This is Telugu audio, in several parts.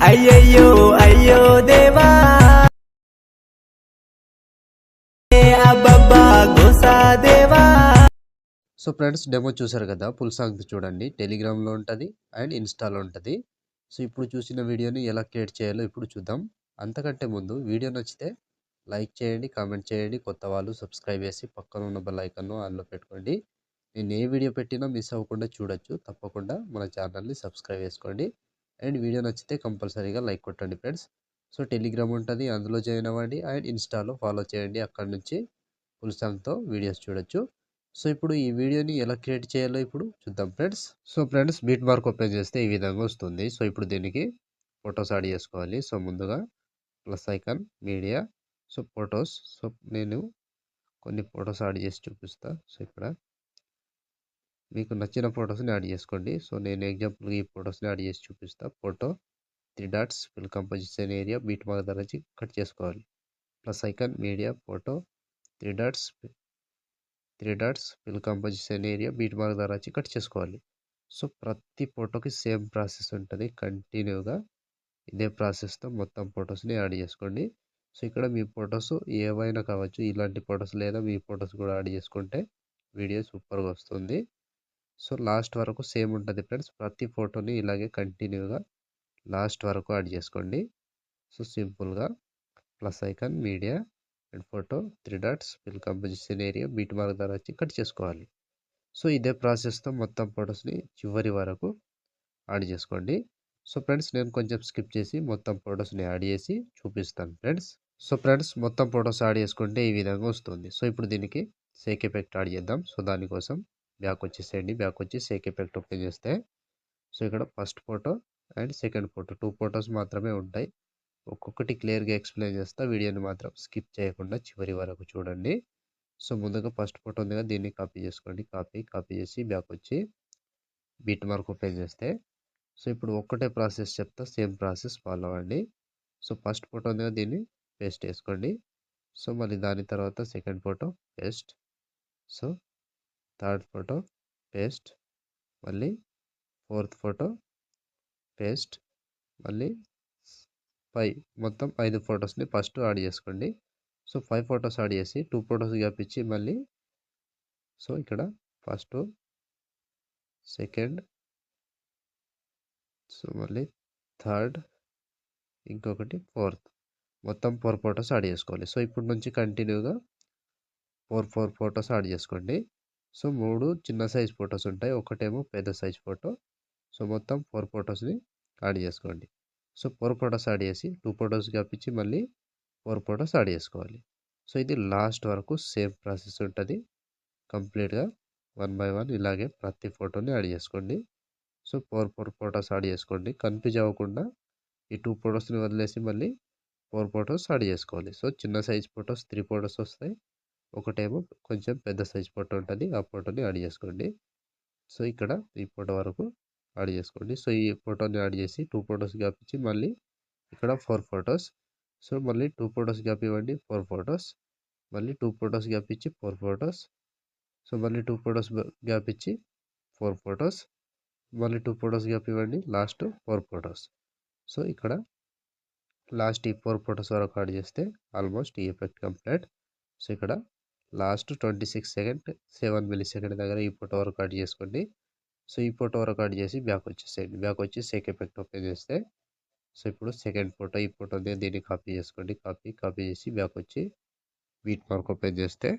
అయ్యయ్యో అయ్యో దేవా అబ్బబ్బా గోసా దేవా. సో ఫ్రెండ్స్, డెమో చూసారు కదా, ఫుల్ సాంగ్ చూడండి. టెలిగ్రామ్లో ఉంటుంది అండ్ ఇన్స్టాలో ఉంటుంది. సో ఇప్పుడు చూసిన వీడియోని ఎలా క్రియేట్ చేయాలో ఇప్పుడు చూద్దాం. అంతకంటే ముందు వీడియో నచ్చితే లైక్ చేయండి, కామెంట్ చేయండి. కొత్త వాళ్ళు సబ్స్క్రైబ్ చేసి పక్కన ఉన్న బెల్ ఐకాన్ను ఆన్లో పెట్టుకోండి. నేను ఏ వీడియో పెట్టినా మిస్ అవ్వకుండా చూడొచ్చు. తప్పకుండా మన ఛానల్ని సబ్స్క్రైబ్ చేసుకోండి. అండ్ వీడియో నచ్చితే కంపల్సరీగా లైక్ కొట్టండి ఫ్రెండ్స్. సో టెలిగ్రామ్ ఉంటుంది, అందులో జాయిన్ అవ్వండి. అండ్ ఇన్స్టాలో ఫాలో చేయండి. అక్కడ నుంచి ఫుల్ సాంగ్తో వీడియోస్ చూడొచ్చు. సో ఇప్పుడు ఈ వీడియోని ఎలా క్రియేట్ చేయాలో ఇప్పుడు చూద్దాం friends. So friends, beat mark open చేస్తే ఈ విధంగా వస్తుంది. సో ఇప్పుడు దీనికి ఫొటోస్ యాడ్ చేసుకోవాలి. సో ముందుగా plus icon, media, so photos. So నేను కొన్ని ఫొటోస్ యాడ్ చేసి చూపిస్తా. సో ఇక్కడ మీకు నచ్చిన ఫొటోస్ని యాడ్ చేసుకోండి. సో నేను ఎగ్జాంపుల్గా ఈ ఫొటోస్ని యాడ్ చేసి చూపిస్తా. Photo 3 dots, fill composition area, beat mark దగ్గర నుంచి కట్ చేసుకోవాలి. Plus icon, media, photo 3 dots, fill composition area, beat mark దగ్గర వచ్చి కట్ చేసుకోవాలి. సో ప్రతి ఫోటోకి సేమ్ ప్రాసెస్ ఉంటుంది. కంటిన్యూగా ఇదే ప్రాసెస్తో మొత్తం ఫొటోస్ని యాడ్ చేసుకోండి. సో ఇక్కడ మీ ఫొటోస్ ఏవైనా కావచ్చు, ఇలాంటి ఫొటోస్ లేదా మీ ఫొటోస్ కూడా యాడ్ చేసుకుంటే వీడియో సూపర్గా వస్తుంది. సో లాస్ట్ వరకు సేమ్ ఉంటుంది ఫ్రెండ్స్. ప్రతి ఫోటోని ఇలాగే కంటిన్యూగా లాస్ట్ వరకు యాడ్ చేసుకోండి. సో సింపుల్గా plus icon, media and photo 3 dots, fill composition area, beat mark ద్వారా వచ్చి కట్ చేసుకోవాలి. సో ఇదే ప్రాసెస్తో మొత్తం ఫొటోస్ని చివరి వరకు యాడ్ చేసుకోండి. సో ఫ్రెండ్స్, నేను కొంచెం స్కిప్ చేసి మొత్తం ఫొటోస్ని యాడ్ చేసి చూపిస్తాను ఫ్రెండ్స్. సో ఫ్రెండ్స్, మొత్తం ఫొటోస్ యాడ్ చేసుకుంటే ఈ విధంగా వస్తుంది. సో ఇప్పుడు దీనికి సేక్ ఎఫెక్ట్ యాడ్ చేద్దాం. సో దానికోసం బ్యాక్ వచ్చేసేయండి. బ్యాక్ వచ్చి సేక్ ఎఫెక్ట్ ఓపెన్ చేస్తే సో ఇక్కడ first photo and second photo 2 photos మాత్రమే ఉంటాయి. ఒక్కొక్కటి క్లియర్గా ఎక్స్ప్లెయిన్ చేస్తా. వీడియోని మాత్రం స్కిప్ చేయకుండా చివరి వరకు చూడండి. సో ముందుగా ఫస్ట్ ఫోటో ఉంది కదా, దీన్ని కాపీ చేసుకోండి. కాపీ చేసి బ్యాక్ వచ్చి బీట్ మార్క్ ఓపెన్ చేస్తే సో ఇప్పుడు ఒక్కటే ప్రాసెస్ చెప్తా, సేమ్ ప్రాసెస్ ఫాలో అవ్వండి. సో ఫస్ట్ ఫోటో ఉంది కదా, దీన్ని పేస్ట్ చేసుకోండి. సో మళ్ళీ దాని తర్వాత second photo paste, so third photo paste, మళ్ళీ ఫోర్త్ ఫోటో పేస్ట్, మళ్ళీ 5 మొత్తం 5 ఫొటోస్ని ఫస్ట్ యాడ్ చేసుకోండి. సో 5 ఫొటోస్ యాడ్ చేసి 2 ఫొటోస్ గ్యాప్ ఇచ్చి మళ్ళీ సో ఇక్కడ ఫస్ట్, సెకండ్, సో మళ్ళీ థర్డ్, ఇంకొకటి ఫోర్త్, మొత్తం 4 ఫొటోస్ యాడ్ చేసుకోవాలి. సో ఇప్పటి నుంచి కంటిన్యూగా 4 ఫొటోస్ యాడ్ చేసుకోండి. సో 3 చిన్న సైజ్ ఫొటోస్ ఉంటాయి, ఒకటేమో పెద్ద సైజ్ ఫోటో. సో మొత్తం 4 ఫొటోస్ని యాడ్ చేసుకోండి. సో 4 ఫొటోస్ యాడ్ చేసి 2 ఫొటోస్ గ్యాప్ ఇచ్చి మళ్ళీ 4 ఫొటోస్ యాడ్ చేసుకోవాలి. సో ఇది లాస్ట్ వరకు సేమ్ ప్రాసెస్ ఉంటుంది. కంప్లీట్గా 1 బై 1 ఇలాగే ప్రతి ఫోటోని యాడ్ చేసుకోండి. సో 4 ఫొటోస్ యాడ్ చేసుకోండి. కన్ఫ్యూజ్ అవ్వకుండా ఈ 2 ఫొటోస్ని వదిలేసి మళ్ళీ 4 ఫొటోస్ యాడ్ చేసుకోవాలి. సో చిన్న సైజ్ ఫొటోస్ 3 ఫొటోస్ వస్తాయి, ఒకటేమో కొంచెం పెద్ద సైజ్ ఫోటో ఉంటుంది, ఆ ఫోటోని యాడ్ చేసుకోండి. సో ఇక్కడ ఈ ఫోటో వరకు యాడ్ చేసుకోండి. సో ఈ ఫోటోని యాడ్ చేసి 2 ఫొటోస్ గ్యాప్ ఇచ్చి మళ్ళీ ఇక్కడ 4 ఫొటోస్. సో మళ్ళీ 2 ఫొటోస్ గ్యాప్ ఇవ్వండి, 4 ఫొటోస్, మళ్ళీ 2 ఫొటోస్ గ్యాప్ ఇచ్చి 4 ఫొటోస్. సో మళ్ళీ 2 ఫొటోస్ గ్యాప్ ఇచ్చి 4 ఫొటోస్, మళ్ళీ 2 ఫొటోస్ గ్యాప్ ఇవ్వండి, లాస్ట్ 4 ఫొటోస్. సో ఇక్కడ లాస్ట్ ఈ 4 ఫొటోస్ వరకు యాడ్ చేస్తే ఆల్మోస్ట్ ఈ ఎఫెక్ట్ కంప్లీట్. సో ఇక్కడ లాస్ట్ 26 సెకండ్ 7 మిల్లీ సెకండ్ దగ్గర ఈ ఫోటో వరకు యాడ్ చేసుకోండి. సో ఈ ఫోటో వరకు యాడ్ చేసి బ్యాక్ వచ్చేసేయండి. బ్యాక్ వచ్చి సేక్ ఎఫెక్ట్ ఓపెన్ చేస్తే సో ఇప్పుడు సెకండ్ ఫోటో, ఈ ఫోటో దీన్ని కాపీ చేసుకోండి. కాపీ చేసి బ్యాక్ వచ్చి బీట్ మార్క్ ఓపెన్ చేస్తే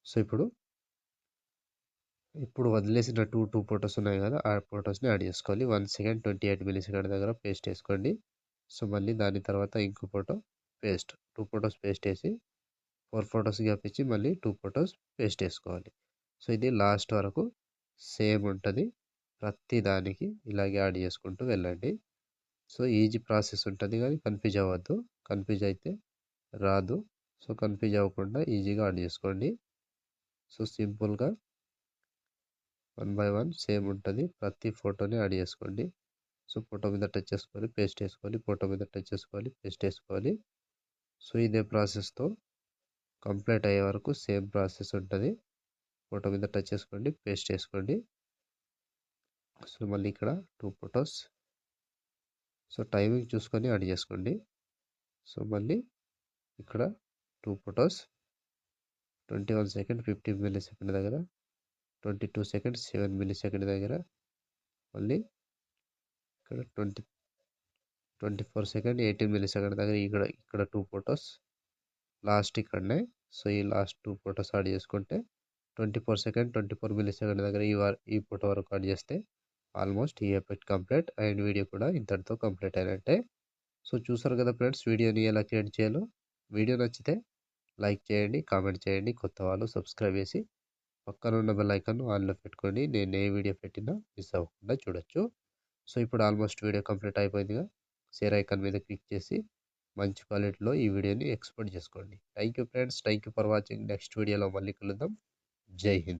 సో ఇప్పుడు వదిలేసిన 2 ఫొటోస్ ఉన్నాయి కదా, ఆ ఫొటోస్ని యాడ్ చేసుకోవాలి. 1 సెకండ్ 28 మిల్లీ సెకండ్ దగ్గర పేస్ట్ చేసుకోండి. సో మళ్ళీ దాని తర్వాత ఇంకో ఫోటో పేస్ట్, 2 ఫొటోస్ పేస్ట్ వేసి 4 ఫొటోస్ గ్యాప్ ఇచ్చి మళ్ళీ 2 ఫొటోస్ పేస్ట్ వేసుకోవాలి. సో ఇది లాస్ట్ వరకు సేమ్ ఉంటుంది. ప్రతి దానికి ఇలాగే యాడ్ చేసుకుంటూ వెళ్ళండి. సో ఈజీ ప్రాసెస్ ఉంటుంది, కానీ కన్ఫ్యూజ్ అవ్వద్దు. కన్ఫ్యూజ్ అయితే రాదు. సో కన్ఫ్యూజ్ అవ్వకుండా ఈజీగా యాడ్ చేసుకోండి. సో సింపుల్గా 1 బై 1 సేమ్ ఉంటుంది. ప్రతి ఫోటోని యాడ్ చేసుకోండి. సో ఫోటో మీద టచ్ చేసుకోవాలి, పేస్ట్ వేసుకోవాలి, ఫోటో మీద టచ్ చేసుకోవాలి, పేస్ట్ వేసుకోవాలి. సో ఇదే ప్రాసెస్తో కంప్లీట్ అయ్యే వరకు సేమ్ ప్రాసెస్ ఉంటుంది. ఫోటో మీద టచ్ చేసుకోండి, పేస్ట్ చేసుకోండి. సో మళ్ళీ ఇక్కడ 2 ఫొటోస్, సో టైమింగ్ చూసుకొని యాడ్ చేసుకోండి. సో మళ్ళీ ఇక్కడ 2 ఫొటోస్ 21 సెకండ్ 15 మిల్లీ సెకండ్ దగ్గర, 22 సెకండ్ 7 మిల్లీ సెకండ్ దగ్గర, మళ్ళీ ఇక్కడ 24 సెకండ్ 18 మిల్లీ సెకండ్ దగ్గర ఇక్కడ 2 ఫొటోస్ లాస్ట్ ఇక్కడనే. సో ఈ లాస్ట్ 2 ఫొటోస్ యాడ్ చేసుకుంటే 24 సెకండ్ 24 మిల్లీ సెకండ్ దగ్గర ఈ ఫోటో వరకు యాడ్ చేస్తే ఆల్మోస్ట్ ఈ ఎఫెక్ట్ కంప్లీట్ అండ్ వీడియో కూడా ఇంతటితో కంప్లీట్ అయినట్టే. సో చూసారు కదా ఫ్రెండ్స్, వీడియోని ఎలా క్రియేట్ చేయాలో. వీడియో నచ్చితే లైక్ చేయండి, కామెంట్ చేయండి, కొత్త వాళ్ళు సబ్స్క్రైబ్ చేసి పక్కన ఉన్న బెల్ ఐకాన్ ఆన్లో పెట్టుకొని నేను ఏ వీడియో పెట్టినా మిస్ అవ్వకుండా చూడొచ్చు. సో ఇప్పుడు ఆల్మోస్ట్ వీడియో కంప్లీట్ అయిపోయిందిగా, షేర్ ఐకాన్ మీద క్లిక్ చేసి మంచి క్వాలిటీలో ఈ వీడియోని ఎక్స్పోర్ట్ చేసుకోండి. Thank you friends, thank you for watching. Next వీడియోలో మళ్ళీ కలుద్దాం. జై హింద్.